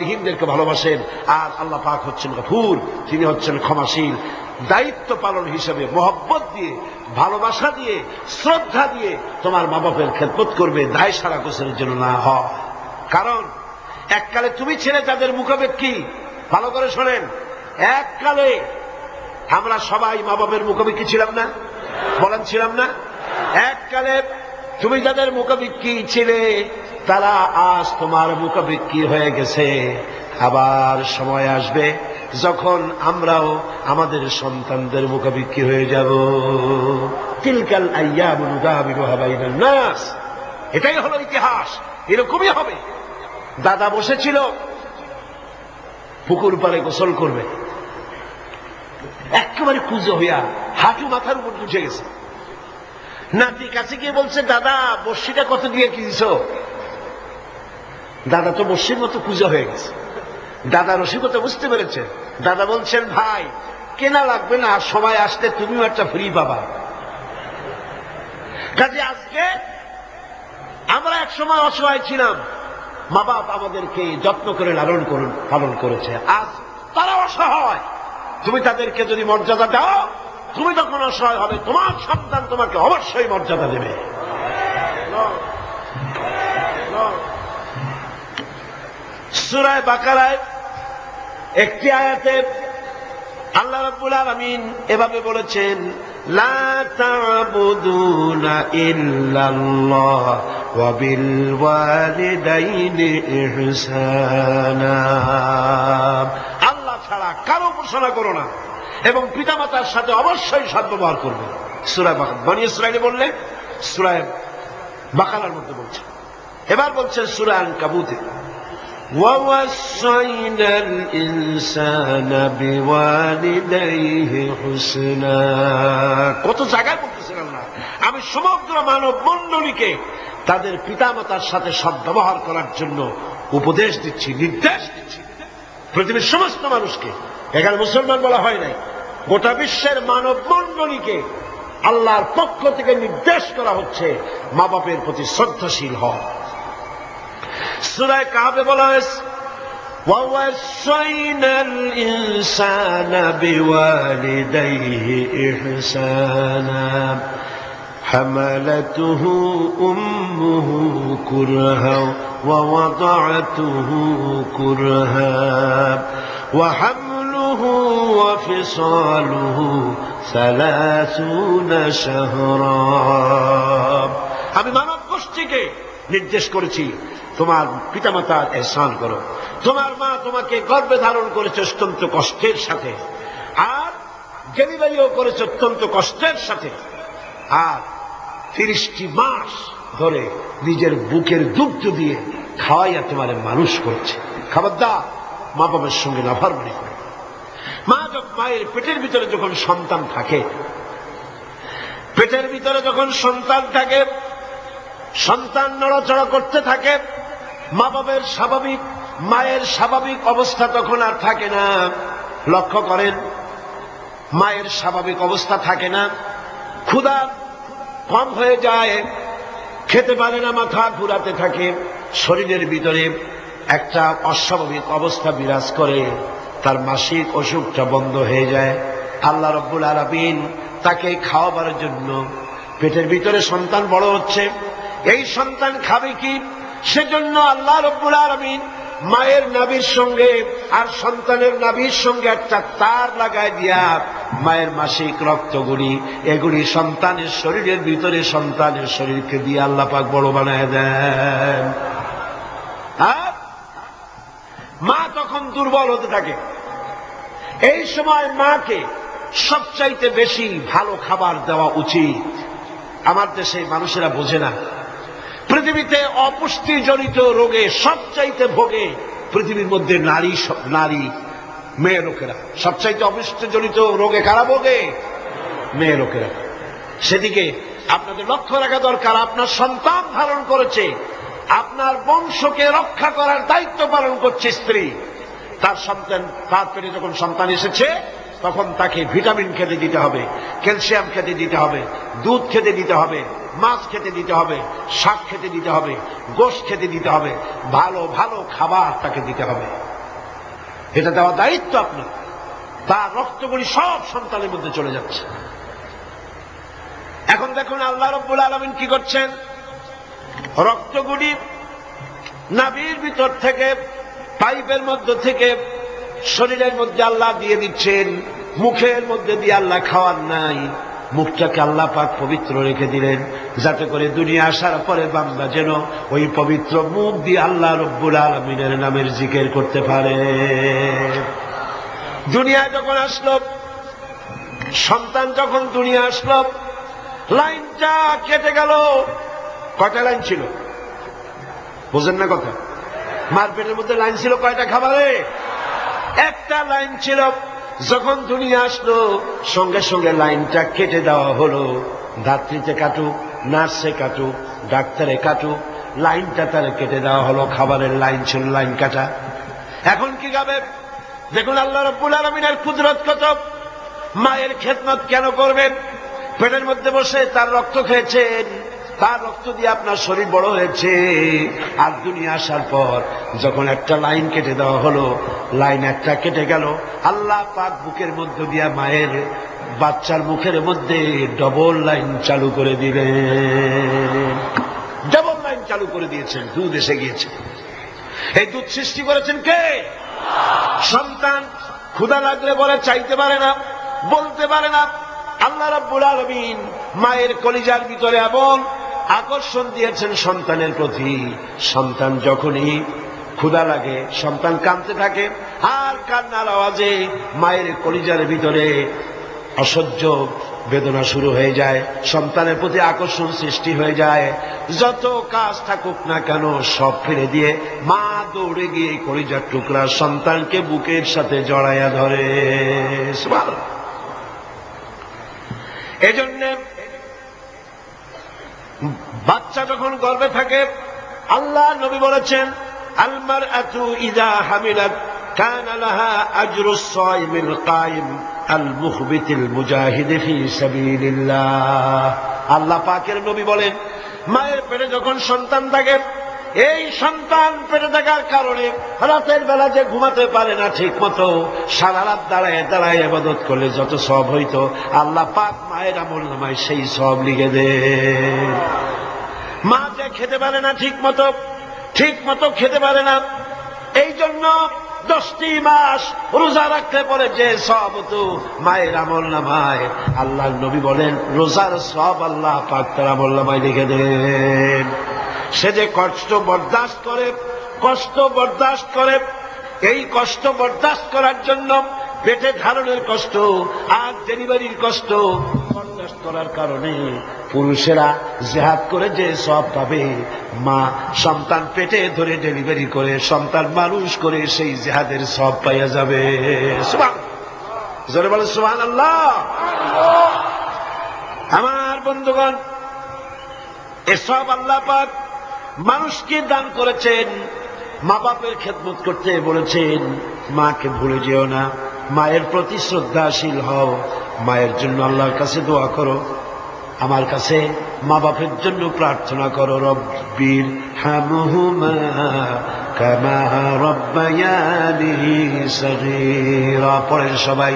হিন্দুদেরকে ভালোবাসেন। আর আল্লাহ পাক হচ্ছেন গফুর, তিনি হচ্ছেন ক্ষমাশীল। দায়িত্ব পালন হিসেবে মহব্বত দিয়ে, ভালোবাসা দিয়ে, শ্রদ্ধা দিয়ে তোমার মা বাপের খেদমত করবে, দায় সারা গোছের জন্য না হয়। কারণ এককালে তুমি ছেলে যাদের মুখাপেক্ষী, ভালো করে শোনেন, এককালে আমরা সবাই মা বাপের মুখাপেক্ষী ছিলাম না? বলেন ছিলাম না? এককালে তুমি যাদের মুখাপেক্ষী ছিলে তারা আজ তোমার মুখাপেক্ষী হয়ে গেছে। আবার সময় আসবে যখন আমরাও আমাদের সন্তানদের মুখাপেক্ষী হয়ে যাব। তিলকাল আইয়ামু নুদাবিলুহা বাইনান নাস, এটাই হলো ইতিহাস, এরকমই হবে। দাদা বসেছিল পুকুর পাড়ে গোসল করবে, একেবারে কুঁজো হইয়া হাঁটু মাথার উপর উঠে গেছে। নাতি কাছে গিয়ে বলছে, দাদা বর্ষিটা কত দিয়ে কিনছ? দাদা তো বর্ষির মতো কুঁজো হয়ে গেছে। দাদা রসিকতা বুঝতে পেরেছে। দাদা বলছেন, ভাই কেনা লাগবে না, সময় আসলে তুমিও একটা ফ্রি পাবা। কাজে আজকে আমরা এক সময় অসহায় ছিলাম, মা বাপ আমাদেরকে যত্ন করে লালন পালন করেছে। আজ তারা অসহায়, তুমি তাদেরকে যদি মর্যাদা দাও, তুমি তখন অসহায় হবে, তোমার সন্তান তোমাকে অবশ্যই মর্যাদা দেবে। সূরা বাকারায় একটি আয়াতে আল্লাহ রাব্বুল আলামিন এভাবে বলেছেন, লা তা'বুদুনা ইল্লাল্লাহ ওয়া বিল ওয়ালিদাইনি ইহসানা। আল্লাহ ছাড়া কারো উপাসনা করো না এবং পিতামাতার সাথে অবশ্যই সদ্ব্যবহার করবে। সূরা বনী ইসরাঈলে বললে, সূরা বাকারার মধ্যে বলছে। এবার বলছেন সূরা আনকাবুতে, وَوَصَّيْنَا الْإِنسَانَ بِوَالِدَيْهِ حُسْنًا। কত জায়গায় বলতেছেন আল্লাহ, আমি সমগ্র মানব মণ্ডলীকে তাদের পিতামাতার সাথে সদ্ব্যবহার করার জন্য উপদেশ দিচ্ছি, নির্দেশ দিচ্ছি। পৃথিবীর সমস্ত মানুষকে, এখানে মুসলমান বলা হয় নাই, গোটা বিশ্বের মানব মণ্ডলীকে আল্লাহর পক্ষ থেকে নির্দেশ করা হচ্ছে মা বাপের প্রতি শ্রদ্ধাশীল হও। সূরা কাহফে বলা হয়েছে, وَوَصَّيْنَا الْإِنسَانَ بِوَالِدَيْهِ إِحْسَانًا حَمَلَتْهُ أُمُّهُ كُرْهًا وَوَضَعَتْهُ كُرْهًا وَحَمْلُهُ وَفِصَالُهُ 30 شهرا। আমি মানব গোষ্ঠীকে নির্দেশ করেছি, তোমার পিতামাতার ইহসান করো। তোমার মা তোমাকে গর্ভে ধারণ করেছে অত্যন্ত কষ্টের সাথে, আর ডেলিভারিও করেছে অত্যন্ত কষ্টের সাথে, আর 30টি মাস ধরে নিজের বুকের দুগ্ধ দিয়ে খাওয়াইয়া তোমার মানুষ করছে। খবরদার মা বাবার সঙ্গে নাফরমানি করে। মায়ের পেটের ভিতরে যখন সন্তান থাকে, পেটের ভিতরে যখন সন্তান থাকে, সন্তান নড়াচড়া করতে থাকে, মা বাবার স্বাভাবিক, মায়ের স্বাভাবিক অবস্থা তখন আর থাকে না। লক্ষ্য করেন, মায়ের স্বাভাবিক অবস্থা থাকে না, ক্ষুধা কম হয়ে যায়, খেতে পারে না, মাথা ঘুরাতে থাকে, শরীরের ভিতরে একটা অস্বাভাবিক অবস্থা বিরাজ করে, তার মাসিক অসুখটা বন্ধ হয়ে যায়। আল্লাহ রাব্বুল আলামিন তাকে খাওয়াবার জন্য, পেটের ভিতরে সন্তান বড় হচ্ছে, এই সন্তান খাবে কি, সেজন্য আল্লাহ রাব্বুল আলামিন মায়ের নাভির সঙ্গে আর সন্তানের নাভির সঙ্গে একটা তার লাগায় দিয়া মায়ের মাসিক রক্তগুলি, এগুলি সন্তানের শরীরের ভিতরে, সন্তানের শরীরকে দিয়ে আল্লাহ পাক বড় বানায় দেন। আর মা তখন দুর্বল হতে থাকে। এই সময় মাকে সবচাইতে বেশি ভালো খাবার দেওয়া উচিত। আমার দেশে মানুষেরা বোঝে না, পৃথিবীতে অপুষ্টি জনিত রোগে সবচাইতে ভোগে পৃথিবীর মধ্যে নারী মেয়ে লোকেরা। সবচাইতে অপুষ্টি জনিত রোগে কারা ভোগে? মেয়ে লোকেরা। সেদিকে আপনাদের লক্ষ্য রাখা দরকার। আপনার সন্তান ধারণ করেছে, আপনার বংশকে রক্ষা করার দায়িত্ব পালন করছে স্ত্রী। তার সন্তান, তার পেটে যখন সন্তান এসেছে, তখন তাকে ভিটামিন খেতে দিতে হবে, ক্যালসিয়াম খেতে দিতে হবে, দুধ খেতে দিতে হবে, মাছ খেতে দিতে হবে, শাক খেতে দিতে হবে, গোশত খেতে দিতে হবে, ভালো ভালো খাবার তাকে দিতে হবে। এটা দেওয়া দায়িত্ব আপনার। তার রক্তগুলি সব সন্তানের মধ্যে চলে যাচ্ছে। এখন দেখুন আল্লাহ রাব্বুল আলামিন কি করছেন, রক্তগুলি নাভির ভিতর থেকে পাইপের মধ্য থেকে শরীরের মধ্যে আল্লাহ দিয়ে দিচ্ছেন, মুখের মধ্যে দিয়ে আল্লাহ খাওয়ার নাই, মুখটাকে আল্লাহ পাক পবিত্র রেখে দিলেন, যাতে করে দুনিয়া আসার পরে বান্দা যেন ওই পবিত্র মুখ দিয়ে আল্লাহ রাব্বুল আলামিনের নামের জিকির করতে পারে। দুনিয়ায় যখন আসলো, সন্তান যখন দুনিয়া আসলো, লাইনটা কেটে গেল। কয়টা লাইন ছিল বোঝেন না কথা? মার পেটের মধ্যে লাইন ছিল কয়টা খাবারে? একটা লাইন ছিল। যখন দুনিয়া আসলো সঙ্গে সঙ্গে লাইনটা কেটে দেওয়া হলো। ধাত্রীতে কাটুক, নার্সে কাটুক, ডাক্তারে কাটুক, লাইনটা তারা কেটে দেওয়া হলো। খাবারের লাইন ছিল, লাইন কাটা। এখন কি খাবে? দেখুন আল্লাহ রাব্বুল আলামিনের কুদরত কত। মায়ের খেদমত কেন করবেন? পেটের মধ্যে বসে তার রক্ত খেয়েছেন, তার রক্ত দিয়ে আপনার শরীর বড় হয়েছে। আর দুনিয়া আসার পর যখন একটা লাইন কেটে দেওয়া হলো, লাইন একটা কেটে গেল, আল্লাহ পাক বুকের মধ্যে দিয়া মায়ের বাচ্চার মুখের মধ্যে ডবল লাইন চালু করে দিলেন। ডবল লাইন চালু করে দিয়েছেন, দুধ এসে গিয়েছে। এই দুধ সৃষ্টি করেছেন কে? সন্তান ক্ষুধা লাগলে বলে চাইতে পারে না, বলতে পারে না। আল্লাহ রাব্বুল আলামিন মায়ের কলিজার ভিতরে এমন আকর্ষণ দিয়েছেন সন্তানের প্রতি। সন্তান যখনই ক্ষুধা লাগে, সন্তান কাঁদতে থাকে, আর কান্নার আওয়াজে মায়ের কলিজার ভিতরে অসহ্য বেদনা শুরু হয়ে যায়, সন্তানের প্রতি আকর্ষণ সৃষ্টি হয়ে যায়। যত কাজ থাকুক না কেন সব ফেলে দিয়ে মা দৌড়ে গিয়ে কলিজার টুকরা সন্তানকে বুকের সাথে জড়াইয়া ধরে। সুবহানাল্লাহ। এজন্য বাচ্চা যখন গর্ভে থাকে, আল্লাহ নবী বলেছেন, আল মারআতু ইযা হামিলাত কানা লাহা আজরুস সাইমিল কায়িম আল মুখবিতিল মুজাহিদ ফি সাবিলিল্লাহ। আল্লাহ পাকের নবী বলেন, মায়ের পেটে যখন সন্তান থাকে, এই সন্তান পেটে থাকার কারণে রাতের বেলা যে ঘুমাতে পারে না ঠিক মতো, সারা রাত দাঁড়ায় দাঁড়ায় ইবাদত করলে যত সওয়াব হইতো, আল্লাহ পাক মায়ের আমলনামায় সেই সওয়াব লিখে দেন। মা যে খেতে পারে না ঠিক মতো খেতে পারে না, এই জন্য 10টি মাস রোজা রাখতে পারে যে সওয়াব হতো মায়ের আমলনামায়, আল্লাহর নবী বলেন রোজার সওয়াব আল্লাহ পাক তার আমলনামায় লিখে দেন। সে যে কষ্ট বরদাস্ত করে, এই কষ্ট বরদাস্ত করার জন্য পেটে ধারণের কষ্ট আর ডেলিভারির কষ্ট বরদাস্ত করার কারণে পুরুষেরা জিহাদ করে যে সওয়াব পাবে, মা সন্তান পেটে ধরে ডেলিভারি করে সন্তান মানুষ করে সেই জিহাদের সওয়াব পাইয়া যাবে। সুবহানাল্লাহ, জোরে বলেন সুবহানাল্লাহ। আমার বন্ধুগণ, এসব আল্লাহ পাক মানুষকে দান করেছেন। মা বাপের খেদমত করতে বলেছেন, মাকে ভুলে যেও না, মায়ের প্রতি শ্রদ্ধাশীল হও, মায়ের জন্য আল্লাহর কাছে দোয়া করো, আমার কাছে মা বাপের জন্য প্রার্থনা করো। রব্বির হামহুমা কামা রব্বায়ানি সগীরা। পড়েন সবাই,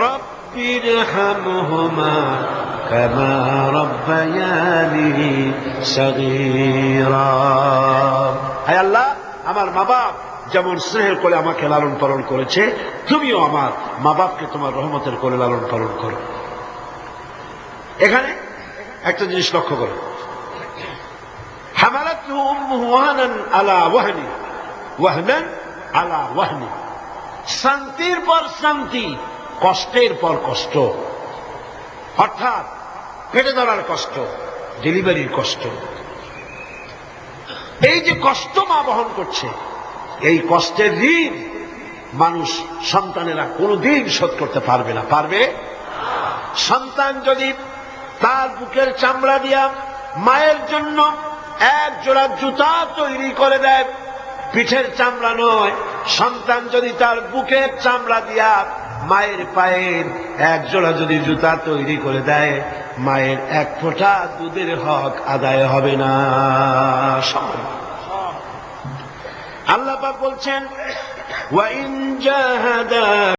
রব্বির হামহুমা কামা রব্বায়ানি সগীরা। হে আল্লাহ, আমার মা বাপ যেমন স্নেহের কোলে আমাকে লালন পালন করেছে, তুমিও আমার মা বাপকে তোমার রহমতের কোলে লালন পালন করো। এখানে একটা জিনিস লক্ষ্য করো, হামালাতহু উম্মুহু ওয়াহনান আলা ওয়াহনি, ওয়াহনান আলা ওয়াহনি। শান্তির পর শান্তি, কষ্টের পর কষ্ট। অর্থাৎ পেটে ধরার কষ্ট, ডেলিভারির কষ্ট, এই যে কষ্ট মা বহন করছে, এই কষ্টের ঋণ মানুষ সন্তানেরা কোনদিন শোধ করতে পারবে না। পারবে? সন্তান যদি তার বুকের চামড়া দিয়া মায়ের জন্য এক জোড়া জুতা তৈরি করে দেয়, পিঠের চামড়া নয়, সন্তান যদি তার বুকের চামড়া দিয়া মায়ের পায়ের এক জোড়া যদি জুতা তৈরি করে দেয়, মায়ের এক ফোঁটা দুধের হক আদায় হবে না। আল্লাহ পাক বলছেন, ওয়া ইন জাহাদা